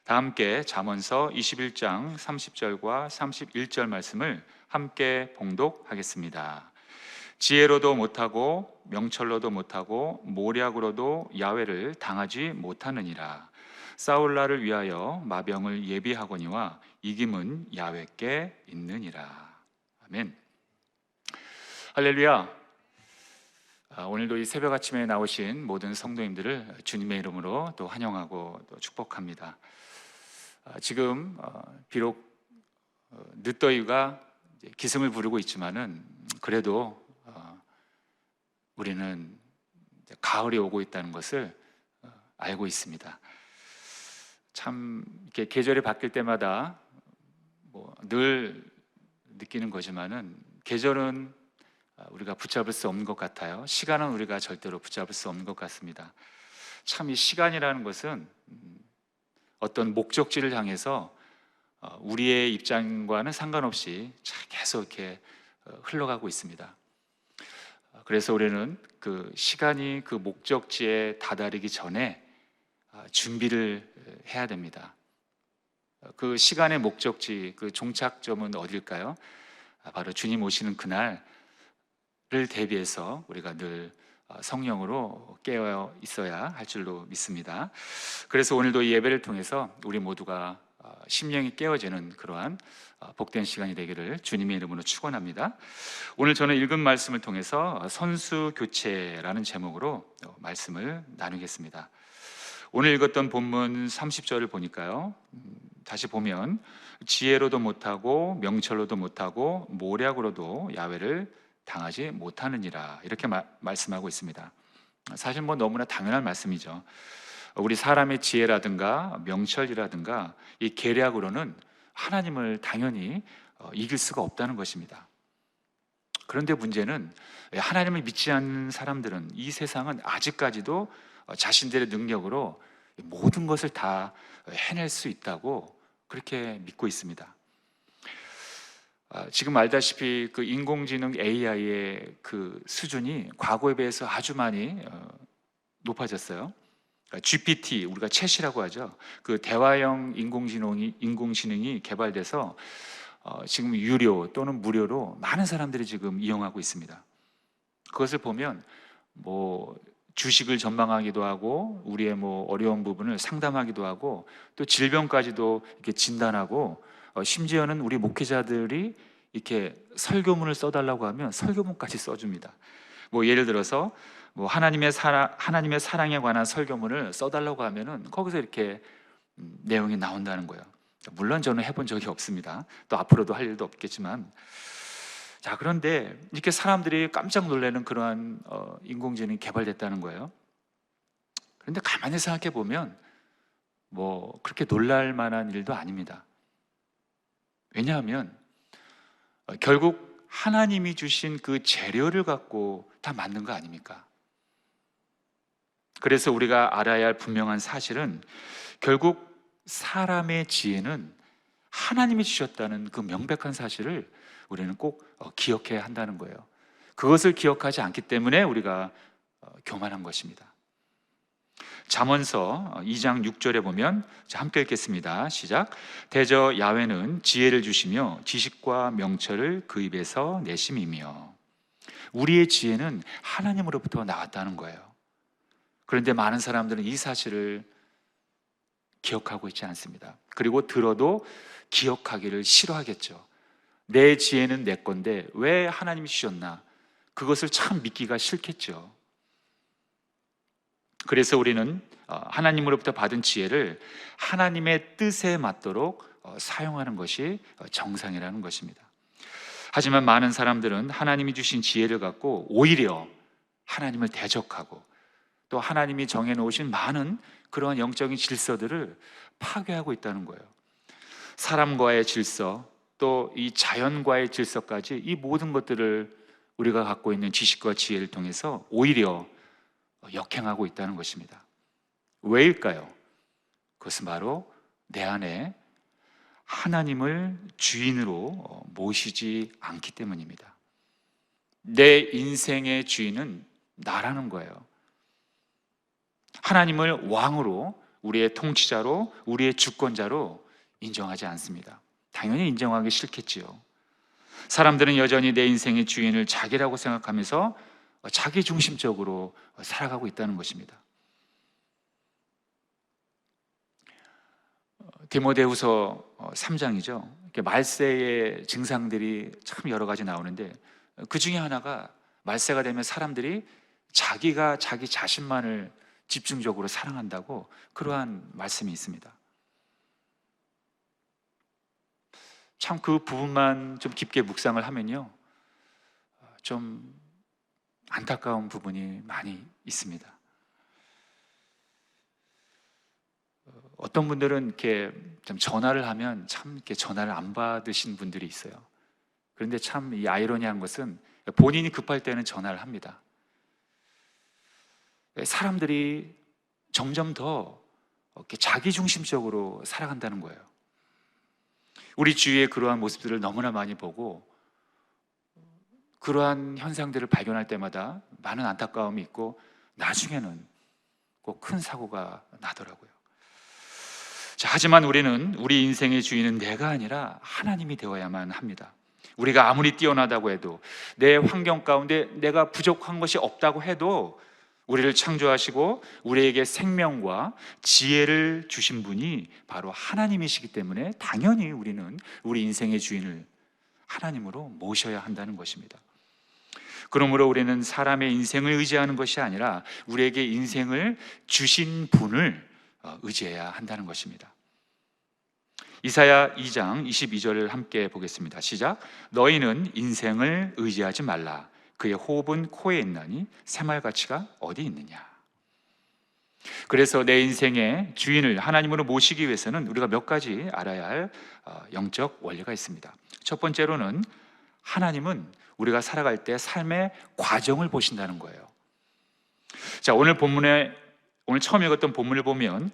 다 함께 잠언서 21장 30절과 31절 말씀을 함께 봉독하겠습니다. 지혜로도 못하고 명철로도 못하고 모략으로도 야훼를 당하지 못하느니라. 싸울 날을 위하여 마병을 예비하거니와 이김은 야훼께 있느니라. 아멘. 할렐루야. 오늘도 이 새벽 아침에 나오신 모든 성도님들을 주님의 이름으로 또 환영하고 또 축복합니다. 지금 비록 늦더위가 기승을 부르고 있지만은 그래도 우리는 가을이 오고 있다는 것을 알고 있습니다. 참 이렇게 계절이 바뀔 때마다 늘 느끼는 거지만은 계절은 우리가 붙잡을 수 없는 것 같아요. 시간은 우리가 절대로 붙잡을 수 없는 것 같습니다. 참 이 시간이라는 것은 어떤 목적지를 향해서 우리의 입장과는 상관없이 계속 이렇게 흘러가고 있습니다. 그래서 우리는 그 시간이 그 목적지에 다다르기 전에 준비를 해야 됩니다. 그 시간의 목적지, 그 종착점은 어딜까요? 바로 주님 오시는 그날을 대비해서 우리가 늘 성령으로 깨어 있어야 할 줄로 믿습니다. 그래서 오늘도 이 예배를 통해서 우리 모두가 심령이 깨어지는 그러한 복된 시간이 되기를 주님의 이름으로 축원합니다. 오늘 저는 읽은 말씀을 통해서 선수 교체라는 제목으로 말씀을 나누겠습니다. 오늘 읽었던 본문 30절을 보니까요, 다시 보면 지혜로도 못하고 명철로도 못하고 모략으로도 야훼를 당하지 못하느니라, 이렇게 말씀하고 있습니다. 사실 너무나 당연한 말씀이죠. 우리 사람의 지혜라든가 명철이라든가 이 계략으로는 하나님을 당연히 이길 수가 없다는 것입니다. 그런데 문제는 하나님을 믿지 않는 사람들은, 이 세상은 아직까지도 자신들의 능력으로 모든 것을 다 해낼 수 있다고 그렇게 믿고 있습니다. 지금 알다시피 그 인공지능 AI의 그 수준이 과거에 비해서 아주 많이 높아졌어요. GPT, 우리가 챗이라고 하죠. 그 대화형 인공지능이 개발돼서 지금 유료 또는 무료로 많은 사람들이 지금 이용하고 있습니다. 그것을 보면 주식을 전망하기도 하고, 우리의 어려운 부분을 상담하기도 하고, 또 질병까지도 이렇게 진단하고, 심지어는 우리 목회자들이 이렇게 설교문을 써달라고 하면 설교문까지 써줍니다. 예를 들어서 하나님의 사랑에 관한 설교문을 써달라고 하면은 거기서 이렇게 내용이 나온다는 거예요. 물론 저는 해본 적이 없습니다. 또 앞으로도 할 일도 없겠지만, 그런데 이렇게 사람들이 깜짝 놀라는 그러한 인공지능이 개발됐다는 거예요. 그런데 가만히 생각해 보면 그렇게 놀랄 만한 일도 아닙니다. 왜냐하면 결국 하나님이 주신 그 재료를 갖고 다 만든 거 아닙니까? 그래서 우리가 알아야 할 분명한 사실은, 결국 사람의 지혜는 하나님이 주셨다는 그 명백한 사실을 우리는 꼭 기억해야 한다는 거예요. 그것을 기억하지 않기 때문에 우리가 교만한 것입니다. 잠언서 2장 6절에 보면, 함께 읽겠습니다. 시작. 대저 야훼는 지혜를 주시며 지식과 명철을 그 입에서 내심이며. 우리의 지혜는 하나님으로부터 나왔다는 거예요. 그런데 많은 사람들은 이 사실을 기억하고 있지 않습니다. 그리고 들어도 기억하기를 싫어하겠죠. 내 지혜는 내 건데 왜 하나님이 주셨나? 그것을 참 믿기가 싫겠죠. 그래서 우리는 하나님으로부터 받은 지혜를 하나님의 뜻에 맞도록 사용하는 것이 정상이라는 것입니다. 하지만 많은 사람들은 하나님이 주신 지혜를 갖고 오히려 하나님을 대적하고, 또 하나님이 정해놓으신 많은 그러한 영적인 질서들을 파괴하고 있다는 거예요. 사람과의 질서, 또 이 자연과의 질서까지, 이 모든 것들을 우리가 갖고 있는 지식과 지혜를 통해서 오히려 역행하고 있다는 것입니다. 왜일까요? 그것은 바로 내 안에 하나님을 주인으로 모시지 않기 때문입니다. 내 인생의 주인은 나라는 거예요. 하나님을 왕으로 우리의 통치자로, 우리의 주권자로 인정하지 않습니다. 당연히 인정하기 싫겠지요. 사람들은 여전히 내 인생의 주인을 자기라고 생각하면서 자기 중심적으로 살아가고 있다는 것입니다. 디모데후서 3장이죠. 말세의 증상들이 참 여러 가지 나오는데 그 중에 하나가 말세가 되면 사람들이 자기가 자기 자신만을 집중적으로 사랑한다고 그러한 말씀이 있습니다. 참 그 부분만 좀 깊게 묵상을 하면요, 좀 안타까운 부분이 많이 있습니다. 어떤 분들은 이렇게 좀 전화를 하면 참 이렇게 전화를 안 받으신 분들이 있어요. 그런데 참 이 아이러니한 것은 본인이 급할 때는 전화를 합니다. 사람들이 점점 더 이렇게 자기중심적으로 살아간다는 거예요. 우리 주위의 그러한 모습들을 너무나 많이 보고 그러한 현상들을 발견할 때마다 많은 안타까움이 있고 나중에는 꼭 큰 사고가 나더라고요. 자, 하지만 우리는 우리 인생의 주인은 내가 아니라 하나님이 되어야만 합니다. 우리가 아무리 뛰어나다고 해도, 내 환경 가운데 내가 부족한 것이 없다고 해도 우리를 창조하시고 우리에게 생명과 지혜를 주신 분이 바로 하나님이시기 때문에 당연히 우리는 우리 인생의 주인을 하나님으로 모셔야 한다는 것입니다. 그러므로 우리는 사람의 인생을 의지하는 것이 아니라 우리에게 인생을 주신 분을 의지해야 한다는 것입니다. 이사야 2장 22절을 함께 보겠습니다. 시작. 너희는 인생을 의지하지 말라. 그의 호흡은 코에 있나니 새말가치가 어디 있느냐. 그래서 내 인생의 주인을 하나님으로 모시기 위해서는 우리가 몇 가지 알아야 할 영적 원리가 있습니다. 첫 번째로는 하나님은 우리가 살아갈 때 삶의 과정을 보신다는 거예요. 자, 오늘 처음 읽었던 본문을 보면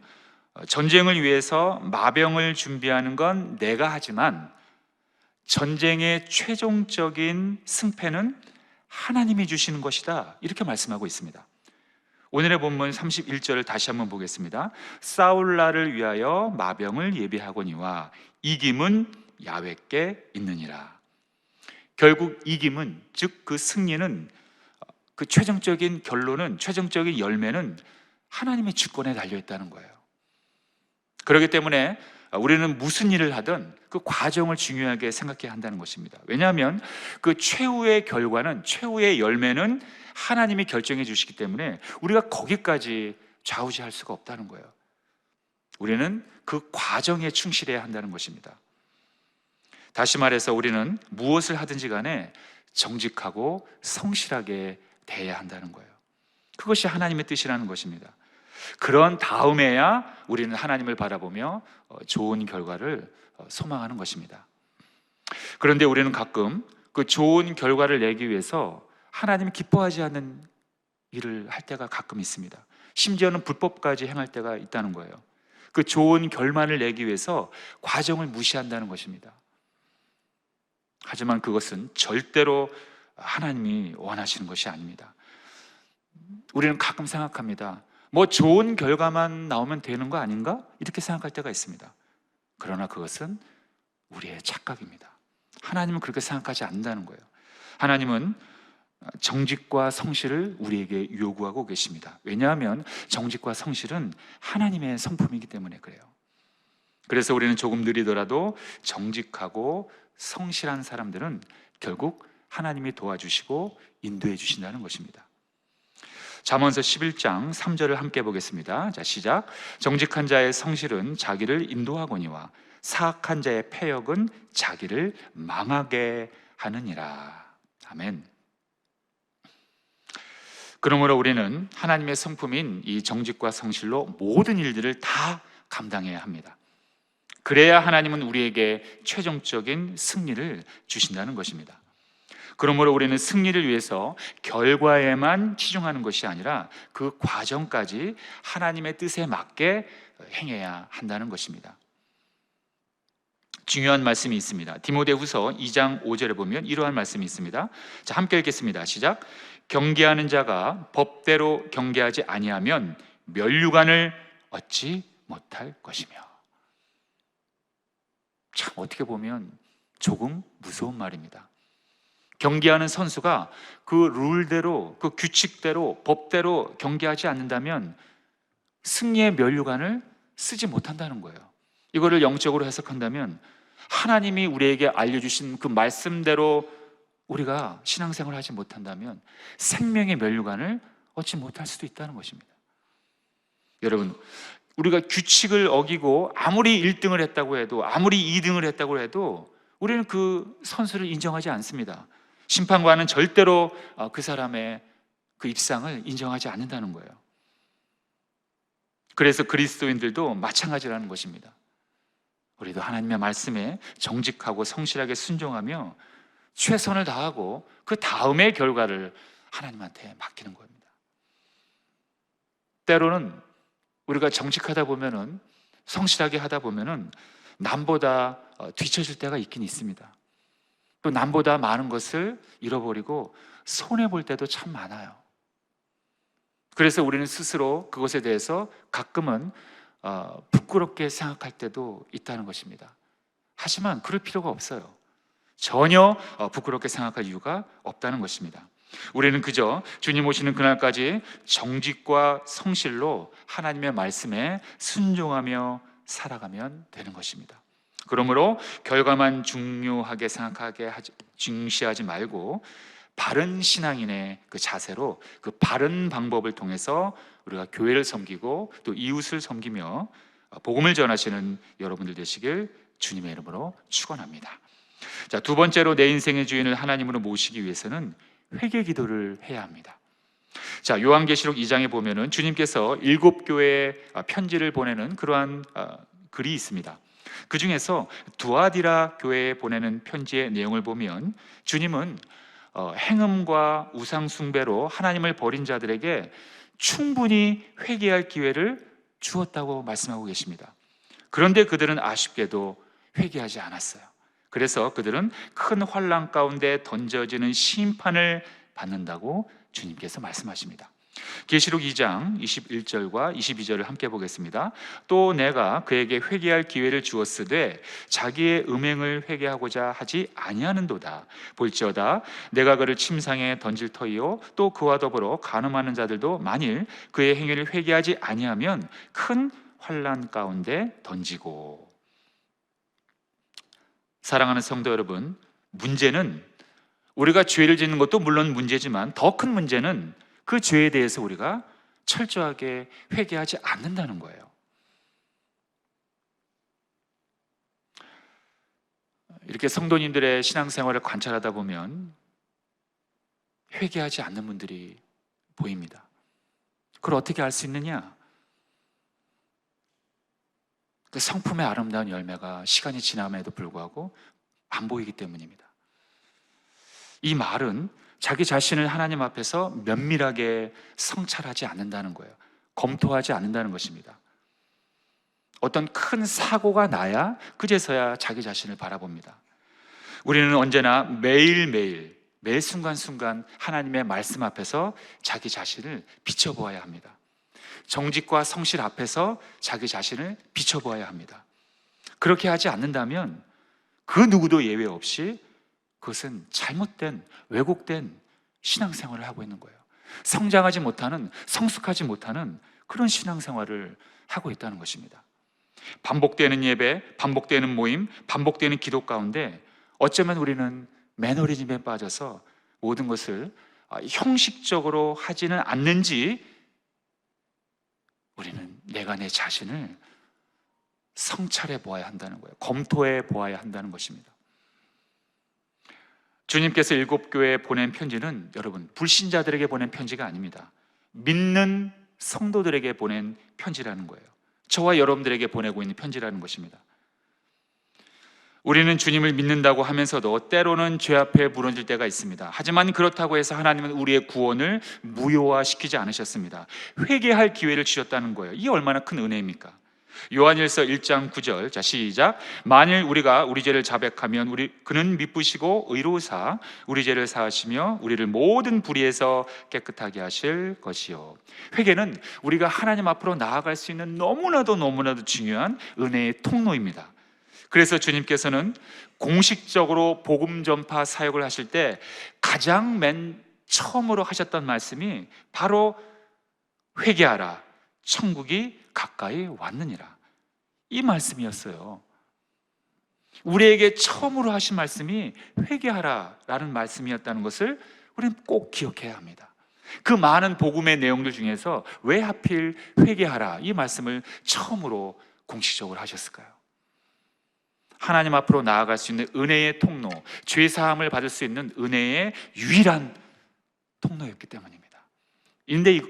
전쟁을 위해서 마병을 준비하는 건 내가 하지만 전쟁의 최종적인 승패는 하나님이 주시는 것이다, 이렇게 말씀하고 있습니다. 오늘의 본문 31절을 다시 한번 보겠습니다. 싸울날을 위하여 마병을 예비하거니와 이김은 야훼께 있느니라. 결국 이김은, 즉 그 승리는, 그 최종적인 결론은, 최종적인 열매는 하나님의 주권에 달려있다는 거예요. 그렇기 때문에 우리는 무슨 일을 하든 그 과정을 중요하게 생각해야 한다는 것입니다. 왜냐하면 그 최후의 결과는, 최후의 열매는 하나님이 결정해 주시기 때문에 우리가 거기까지 좌우지할 수가 없다는 거예요. 우리는 그 과정에 충실해야 한다는 것입니다. 다시 말해서 우리는 무엇을 하든지 간에 정직하고 성실하게 대해야 한다는 거예요. 그것이 하나님의 뜻이라는 것입니다. 그런 다음에야 우리는 하나님을 바라보며 좋은 결과를 소망하는 것입니다. 그런데 우리는 가끔 그 좋은 결과를 내기 위해서 하나님이 기뻐하지 않는 일을 할 때가 가끔 있습니다. 심지어는 불법까지 행할 때가 있다는 거예요. 그 좋은 결말을 내기 위해서 과정을 무시한다는 것입니다. 하지만 그것은 절대로 하나님이 원하시는 것이 아닙니다. 우리는 가끔 생각합니다. 뭐 좋은 결과만 나오면 되는 거 아닌가? 이렇게 생각할 때가 있습니다. 그러나 그것은 우리의 착각입니다. 하나님은 그렇게 생각하지 않는다는 거예요. 하나님은 정직과 성실을 우리에게 요구하고 계십니다. 왜냐하면 정직과 성실은 하나님의 성품이기 때문에 그래요. 그래서 우리는 조금 느리더라도 정직하고 성실한 사람들은 결국 하나님이 도와주시고 인도해 주신다는 것입니다. 잠언서 11장 3절을 함께 보겠습니다. 자, 시작. 정직한 자의 성실은 자기를 인도하거니와 사악한 자의 패역은 자기를 망하게 하느니라. 아멘. 그러므로 우리는 하나님의 성품인 이 정직과 성실로 모든 일들을 다 감당해야 합니다. 그래야 하나님은 우리에게 최종적인 승리를 주신다는 것입니다. 그러므로 우리는 승리를 위해서 결과에만 치중하는 것이 아니라 그 과정까지 하나님의 뜻에 맞게 행해야 한다는 것입니다. 중요한 말씀이 있습니다. 디모데후서 2장 5절에 보면 이러한 말씀이 있습니다. 자, 함께 읽겠습니다. 시작. 경계하는 자가 법대로 경계하지 아니하면 면류관을 얻지 못할 것이며. 참 어떻게 보면 조금 무서운 말입니다. 경기하는 선수가 그 룰대로, 그 규칙대로, 법대로 경기하지 않는다면 승리의 면류관을 쓰지 못한다는 거예요. 이거를 영적으로 해석한다면 하나님이 우리에게 알려주신 그 말씀대로 우리가 신앙생활을 하지 못한다면 생명의 면류관을 얻지 못할 수도 있다는 것입니다. 여러분, 우리가 규칙을 어기고 아무리 1등을 했다고 해도, 아무리 2등을 했다고 해도 우리는 그 선수를 인정하지 않습니다. 심판관은 절대로 그 사람의 그 입상을 인정하지 않는다는 거예요. 그래서 그리스도인들도 마찬가지라는 것입니다. 우리도 하나님의 말씀에 정직하고 성실하게 순종하며 최선을 다하고 그 다음의 결과를 하나님한테 맡기는 겁니다. 때로는 우리가 정직하다 보면은, 성실하게 하다 보면은 남보다 뒤처질 때가 있긴 있습니다. 또 남보다 많은 것을 잃어버리고 손해볼 때도 참 많아요. 그래서 우리는 스스로 그것에 대해서 가끔은 부끄럽게 생각할 때도 있다는 것입니다. 하지만 그럴 필요가 없어요. 전혀 부끄럽게 생각할 이유가 없다는 것입니다. 우리는 그저 주님 오시는 그날까지 정직과 성실로 하나님의 말씀에 순종하며 살아가면 되는 것입니다. 그러므로 결과만 중요하게 중시하지 말고 바른 신앙인의 그 자세로, 그 바른 방법을 통해서 우리가 교회를 섬기고 또 이웃을 섬기며 복음을 전하시는 여러분들 되시길 주님의 이름으로 축원합니다. 자, 두 번째로 내 인생의 주인을 하나님으로 모시기 위해서는 회개 기도를 해야 합니다. 자, 요한계시록 2장에 보면은 주님께서 7교회에 편지를 보내는 그러한 글이 있습니다. 그 중에서 두아디라 교회에 보내는 편지의 내용을 보면 주님은 행음과 우상 숭배로 하나님을 버린 자들에게 충분히 회개할 기회를 주었다고 말씀하고 계십니다. 그런데 그들은 아쉽게도 회개하지 않았어요. 그래서 그들은 큰 환난 가운데 던져지는 심판을 받는다고 주님께서 말씀하십니다. 계시록 2장 21절과 22절을 함께 보겠습니다. 또 내가 그에게 회개할 기회를 주었으되 자기의 음행을 회개하고자 하지 아니하는도다. 볼지어다 내가 그를 침상에 던질 터이요 또 그와 더불어 간음하는 자들도 만일 그의 행위를 회개하지 아니하면 큰 환난 가운데 던지고. 사랑하는 성도 여러분, 문제는 우리가 죄를 짓는 것도 물론 문제지만 더 큰 문제는 그 죄에 대해서 우리가 철저하게 회개하지 않는다는 거예요. 이렇게 성도님들의 신앙생활을 관찰하다 보면 회개하지 않는 분들이 보입니다. 그걸 어떻게 알 수 있느냐? 그 성품의 아름다운 열매가 시간이 지남에도 불구하고 안 보이기 때문입니다. 이 말은 자기 자신을 하나님 앞에서 면밀하게 성찰하지 않는다는 거예요. 검토하지 않는다는 것입니다. 어떤 큰 사고가 나야 그제서야 자기 자신을 바라봅니다. 우리는 언제나 매일매일 매 순간순간 하나님의 말씀 앞에서 자기 자신을 비춰보아야 합니다. 정직과 성실 앞에서 자기 자신을 비춰보아야 합니다. 그렇게 하지 않는다면 그 누구도 예외 없이 그것은 잘못된, 왜곡된 신앙생활을 하고 있는 거예요. 성장하지 못하는, 성숙하지 못하는 그런 신앙생활을 하고 있다는 것입니다. 반복되는 예배, 반복되는 모임, 반복되는 기도 가운데 어쩌면 우리는 매너리즘에 빠져서 모든 것을 형식적으로 하지는 않는지 우리는 내가 내 자신을 성찰해 보아야 한다는 거예요. 검토해 보아야 한다는 것입니다. 주님께서 7교회에 보낸 편지는 여러분 불신자들에게 보낸 편지가 아닙니다. 믿는 성도들에게 보낸 편지라는 거예요. 저와 여러분들에게 보내고 있는 편지라는 것입니다. 우리는 주님을 믿는다고 하면서도 때로는 죄 앞에 무너질 때가 있습니다. 하지만 그렇다고 해서 하나님은 우리의 구원을 무효화시키지 않으셨습니다. 회개할 기회를 주셨다는 거예요. 이게 얼마나 큰 은혜입니까? 요한일서 1장 9절. 자, 시작. 만일 우리가 우리 죄를 자백하면 그는 미쁘시고 의로우사 우리 죄를 사하시며 우리를 모든 불의에서 깨끗하게 하실 것이요. 회개는 우리가 하나님 앞으로 나아갈 수 있는 너무나도 중요한 은혜의 통로입니다. 그래서 주님께서는 공식적으로 복음 전파 사역을 하실 때 가장 맨 처음으로 하셨던 말씀이 바로 회개하라, 천국이 가까이 왔느니라, 이 말씀이었어요. 우리에게 처음으로 하신 말씀이 회개하라라는 말씀이었다는 것을 우리는 꼭 기억해야 합니다. 그 많은 복음의 내용들 중에서 왜 하필 회개하라 이 말씀을 처음으로 공식적으로 하셨을까요? 하나님 앞으로 나아갈 수 있는 은혜의 통로, 죄 사함을 받을 수 있는 은혜의 유일한 통로였기 때문입니다.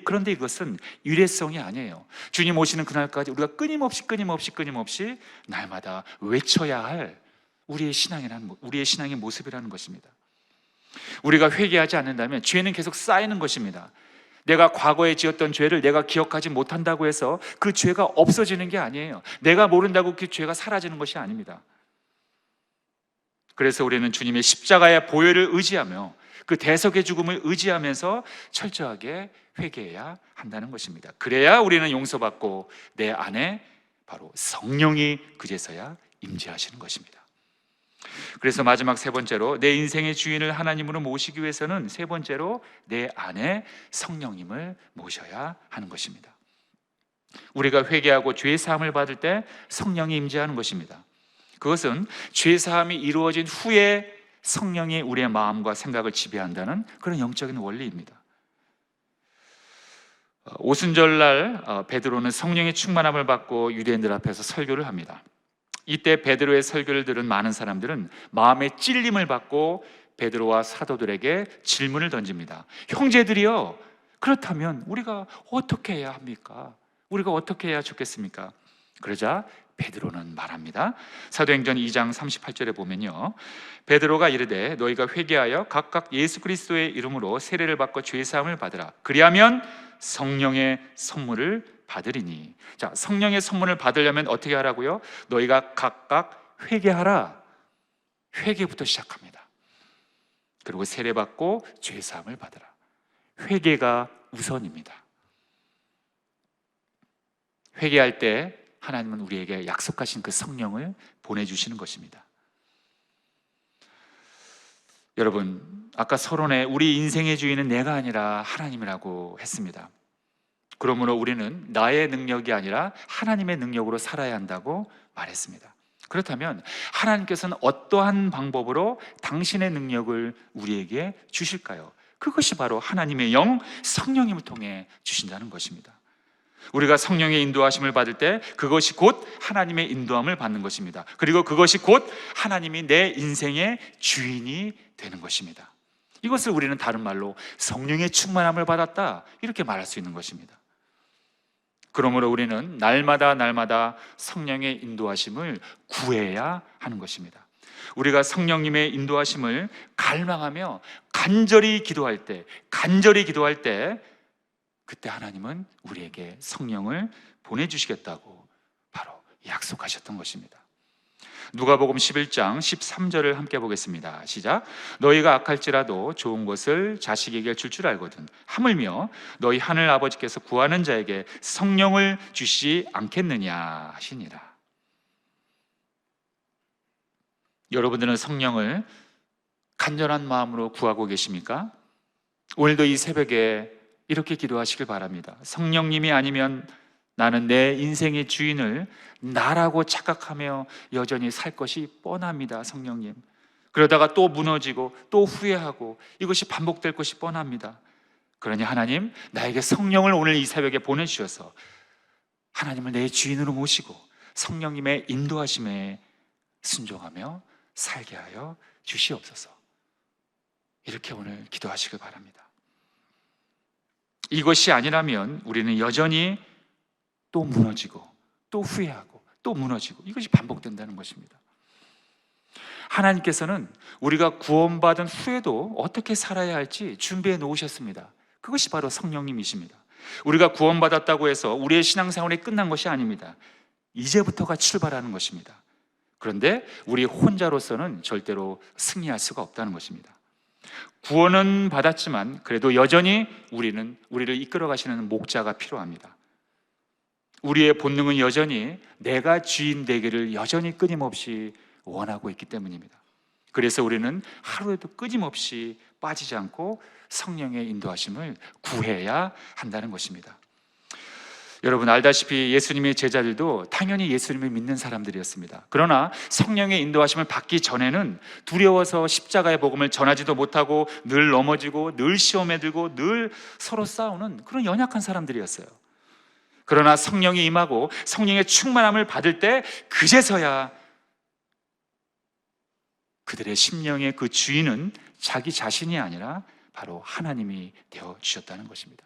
그런데 이것은 일회성이 아니에요. 주님 오시는 그날까지 우리가 끊임없이 날마다 외쳐야 할 우리의 신앙의 모습이라는 것입니다. 우리가 회개하지 않는다면 죄는 계속 쌓이는 것입니다. 내가 과거에 지었던 죄를 내가 기억하지 못한다고 해서 그 죄가 없어지는 게 아니에요. 내가 모른다고 그 죄가 사라지는 것이 아닙니다. 그래서 우리는 주님의 십자가의 보혈을 의지하며 그 대속의 죽음을 의지하면서 철저하게 회개해야 한다는 것입니다. 그래야 우리는 용서받고 내 안에 바로 성령이 그제서야 임재하시는 것입니다. 그래서 마지막 세 번째로 내 인생의 주인을 하나님으로 모시기 위해서는 세 번째로 내 안에 성령님을 모셔야 하는 것입니다. 우리가 회개하고 죄 사함을 받을 때 성령이 임재하는 것입니다. 그것은 죄 사함이 이루어진 후에 성령이 우리의 마음과 생각을 지배한다는 그런 영적인 원리입니다. 오순절날 베드로는 성령의 충만함을 받고 유대인들 앞에서 설교를 합니다. 이때 베드로의 설교를 들은 많은 사람들은 마음의 찔림을 받고 베드로와 사도들에게 질문을 던집니다. 형제들이여, 그렇다면 우리가 어떻게 해야 합니까? 우리가 어떻게 해야 좋겠습니까? 그러자 베드로는 말합니다. 사도행전 2장 38절에 보면요, 베드로가 이르되 너희가 회개하여 각각 예수 그리스도의 이름으로 세례를 받고 죄 사함을 받으라. 그리하면 성령의 선물을 받으리니. 자, 성령의 선물을 받으려면 어떻게 하라고요? 너희가 각각 회개하라. 회개부터 시작합니다. 그리고 세례 받고 죄 사함을 받으라. 회개가 우선입니다. 회개할 때 하나님은 우리에게 약속하신 그 성령을 보내주시는 것입니다. 여러분, 아까 서론에 우리 인생의 주인은 내가 아니라 하나님이라고 했습니다. 그러므로 우리는 나의 능력이 아니라 하나님의 능력으로 살아야 한다고 말했습니다. 그렇다면 하나님께서는 어떠한 방법으로 당신의 능력을 우리에게 주실까요? 그것이 바로 하나님의 영, 성령님을 통해 주신다는 것입니다. 우리가 성령의 인도하심을 받을 때 그것이 곧 하나님의 인도함을 받는 것입니다. 그리고 그것이 곧 하나님이 내 인생의 주인이 되는 것입니다. 이것을 우리는 다른 말로 성령의 충만함을 받았다, 이렇게 말할 수 있는 것입니다. 그러므로 우리는 날마다 성령의 인도하심을 구해야 하는 것입니다. 우리가 성령님의 인도하심을 갈망하며 간절히 기도할 때 그때 하나님은 우리에게 성령을 보내주시겠다고 바로 약속하셨던 것입니다. 누가복음 11장 13절을 함께 보겠습니다. 시작. 너희가 악할지라도 좋은 것을 자식에게 줄 줄 알거든 하물며 너희 하늘 아버지께서 구하는 자에게 성령을 주시지 않겠느냐 하시니라. 여러분들은 성령을 간절한 마음으로 구하고 계십니까? 오늘도 이 새벽에 이렇게 기도하시길 바랍니다. 성령님이 아니면 나는 내 인생의 주인을 나라고 착각하며 여전히 살 것이 뻔합니다. 성령님, 그러다가 또 무너지고 또 후회하고 이것이 반복될 것이 뻔합니다. 그러니 하나님, 나에게 성령을 오늘 이 새벽에 보내주셔서 하나님을 내 주인으로 모시고 성령님의 인도하심에 순종하며 살게 하여 주시옵소서. 이렇게 오늘 기도하시길 바랍니다. 이것이 아니라면 우리는 여전히 또 무너지고 또 후회하고 또 무너지고 이것이 반복된다는 것입니다. 하나님께서는 우리가 구원받은 후에도 어떻게 살아야 할지 준비해 놓으셨습니다. 그것이 바로 성령님이십니다. 우리가 구원받았다고 해서 우리의 신앙생활이 끝난 것이 아닙니다. 이제부터가 출발하는 것입니다. 그런데 우리 혼자로서는 절대로 승리할 수가 없다는 것입니다. 구원은 받았지만 그래도 여전히 우리를 이끌어 가시는 목자가 필요합니다. 우리의 본능은 여전히 내가 주인 되기를 여전히 끊임없이 원하고 있기 때문입니다. 그래서 우리는 하루에도 끊임없이 빠지지 않고 성령의 인도하심을 구해야 한다는 것입니다. 여러분 알다시피 예수님의 제자들도 당연히 예수님을 믿는 사람들이었습니다. 그러나 성령의 인도하심을 받기 전에는 두려워서 십자가의 복음을 전하지도 못하고 늘 넘어지고 늘 시험에 들고 늘 서로 싸우는 그런 연약한 사람들이었어요. 그러나 성령이 임하고 성령의 충만함을 받을 때 그제서야 그들의 심령의 그 주인은 자기 자신이 아니라 바로 하나님이 되어주셨다는 것입니다.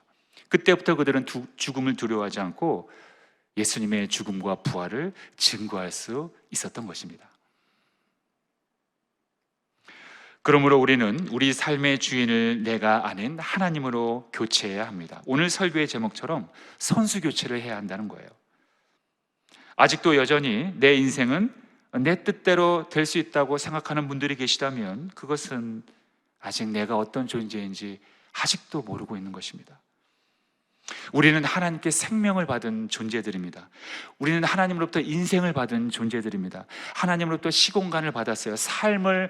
그때부터 그들은 죽음을 두려워하지 않고 예수님의 죽음과 부활을 증거할 수 있었던 것입니다. 그러므로 우리는 우리 삶의 주인을 내가 아는 하나님으로 교체해야 합니다. 오늘 설교의 제목처럼 선수 교체를 해야 한다는 거예요. 아직도 여전히 내 인생은 내 뜻대로 될 수 있다고 생각하는 분들이 계시다면 그것은 아직 내가 어떤 존재인지 아직도 모르고 있는 것입니다. 우리는 하나님께 생명을 받은 존재들입니다. 우리는 하나님으로부터 인생을 받은 존재들입니다. 하나님으로부터 시공간을 받았어요. 삶을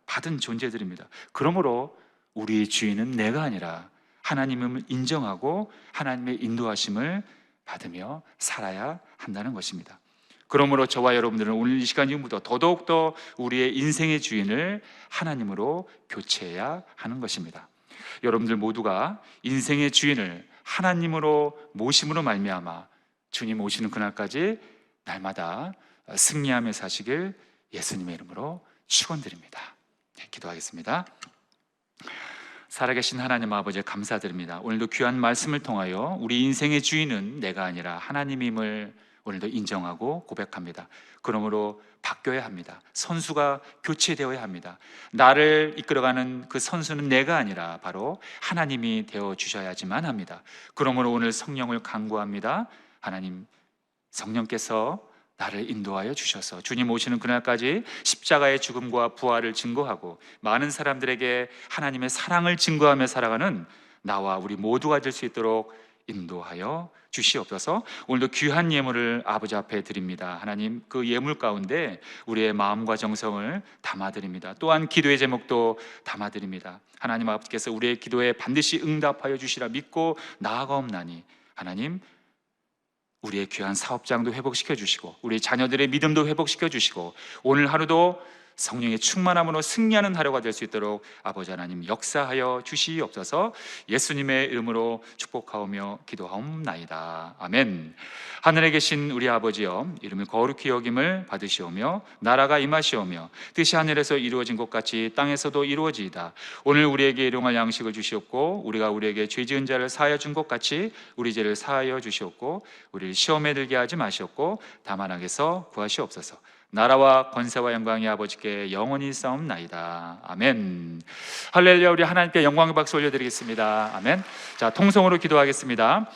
받은 존재들입니다. 그러므로 우리의 주인은 내가 아니라 하나님을 인정하고 하나님의 인도하심을 받으며 살아야 한다는 것입니다. 그러므로 저와 여러분들은 오늘 이 시간 지금부터 더더욱더 우리의 인생의 주인을 하나님으로 교체해야 하는 것입니다. 여러분들 모두가 인생의 주인을 하나님으로 모심으로 말미암아 주님 오시는 그날까지 날마다 승리하며 사시길 예수님의 이름으로 축원드립니다. 기도하겠습니다. 살아계신 하나님 아버지 감사드립니다. 오늘도 귀한 말씀을 통하여 우리 인생의 주인은 내가 아니라 하나님임을 오늘도 인정하고 고백합니다. 그러므로 바뀌어야 합니다. 선수가 교체되어야 합니다. 나를 이끌어가는 그 선수는 내가 아니라 바로 하나님이 되어주셔야지만 합니다. 그러므로 오늘 성령을 간구합니다. 하나님, 성령께서 나를 인도하여 주셔서 주님 오시는 그날까지 십자가의 죽음과 부활을 증거하고 많은 사람들에게 하나님의 사랑을 증거하며 살아가는 나와 우리 모두가 될 수 있도록 인도하여 주시옵소서. 오늘도 귀한 예물을 아버지 앞에 드립니다. 하나님, 그 예물 가운데 우리의 마음과 정성을 담아드립니다. 또한 기도의 제목도 담아드립니다. 하나님 아버지께서 우리의 기도에 반드시 응답하여 주시라 믿고 나아가옵나니 하나님, 우리의 귀한 사업장도 회복시켜 주시고 우리 자녀들의 믿음도 회복시켜 주시고 오늘 하루도 성령의 충만함으로 승리하는 하루가 될 수 있도록 아버지 하나님 역사하여 주시옵소서. 예수님의 이름으로 축복하오며 기도하옵나이다. 아멘. 하늘에 계신 우리 아버지여, 이름을 거룩히 여김을 받으시오며 나라가 임하시오며 뜻이 하늘에서 이루어진 것 같이 땅에서도 이루어지이다. 오늘 우리에게 일용할 양식을 주시옵고 우리가 우리에게 죄 지은 자를 사하여 준 것 같이 우리 죄를 사하여 주시옵고 우리를 시험에 들게 하지 마시옵고 다만 악에서 구하시옵소서. 나라와 권세와 영광이 아버지께 영원히 싸움나이다. 아멘. 할렐루야. 우리 하나님께 영광의 박수 올려드리겠습니다. 아멘. 자, 통성으로 기도하겠습니다.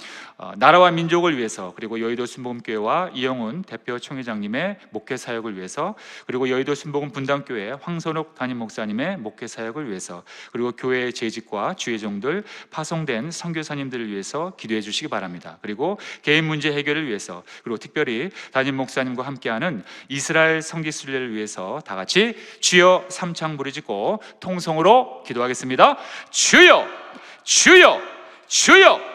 나라와 민족을 위해서, 그리고 여의도 순복음교회와 이영훈 대표 총회장님의 목회 사역을 위해서, 그리고 여의도 순복음 분당교회 황선옥 담임 목사님의 목회 사역을 위해서, 그리고 교회의 재직과 주의 종들 파송된 선교사님들을 위해서 기도해 주시기 바랍니다. 그리고 개인 문제 해결을 위해서, 그리고 특별히 담임 목사님과 함께하는 이스라엘 성지순례를 위해서 다 같이 주여 삼창 부르짖고 통성으로 기도하겠습니다. 주여, 주여, 주여.